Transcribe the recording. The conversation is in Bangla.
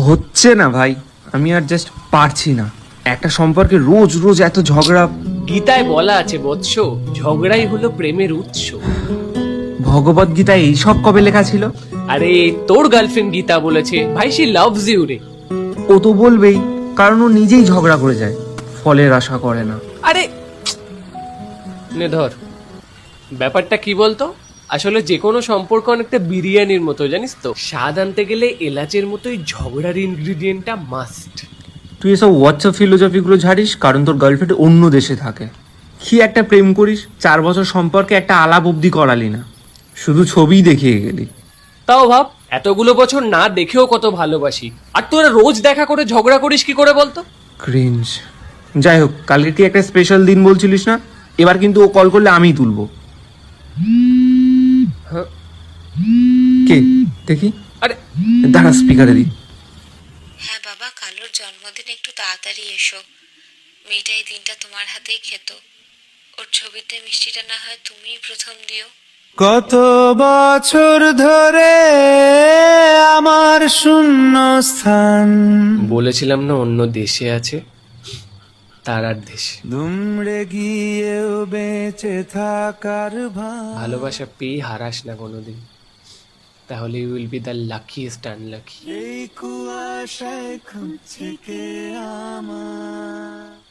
হচ্ছে না ভাই, আমি আর জাস্ট পারছি না। একটা সম্পর্কে রোজ রোজ এত ঝগড়া। গীতায় বলা আছে বৎস, ঝগড়াই হলো প্রেমের উৎস। ভগবত গীতায় এইসব কবে লেখা ছিল? আরে তোর গার্লফ্রেন্ড গীতা বলেছে ভাই, সে লাভস ইউ রে। ও তো বলবেই, কারণ ও নিজেই ঝগড়া করে যায়, ফলের আশা করে না। আরে নে ধর, ব্যাপারটা কি বলতো, আসলে যে কোনো সম্পর্ক অনেকটা বিরিয়ানির মতো, জানিস তো, স্বাদ আনতে গেলে এলাচের মতোই ঝগড়ার ইনগ্রিডিয়েন্টটা মাস্ট। তুই এসব হোয়াটসঅ্যাপ ফিলোসফিগুলো ঝাড়িস কারণ তোর গার্লফ্রেন্ড অন্য দেশে থাকে। কি একটা প্রেম করিস, 4 বছর সম্পর্কে একটা আলাপ অব্দি করালি না, শুধু ছবিই দেখিয়ে গেলি। তাও ভাব, এতগুলো বছর না দেখেও কত ভালোবাসি, আর তোরা রোজ দেখা করে ঝগড়া করিস কি করে বলতো? ক্রিঞ্জ। যাই হোক, কালকে কি একটা স্পেশাল দিন বলছিলিস না? এবার কিন্তু ও কল করলে আমিই তুলবো। হ্যাঁ। কে দেখি, আরে দাঁড়া স্পিকারে দিই। হ্যাঁ বাবা, কালুর জন্মদিন একটু তাড়াতাড়ি এসো। মেয়েটা এই দিনটা তোমার হাতেই খেত। ওর ছবিতে মিষ্টিটা না হয় তুমিই প্রথম দিও। কত বছর ধরে আমার শূন্য স্থান বলেছিলাম না অন্য দেশে আছে, তার আর দেশে। দুমড়ে গিয়েও বেঁচে থাকার ভালোবাসা পেয়ে হারাস না কোনোদিন, তাহলে you will be the luckiest unlucky. এই কুয়াশায় খুঁজছে কে আমার।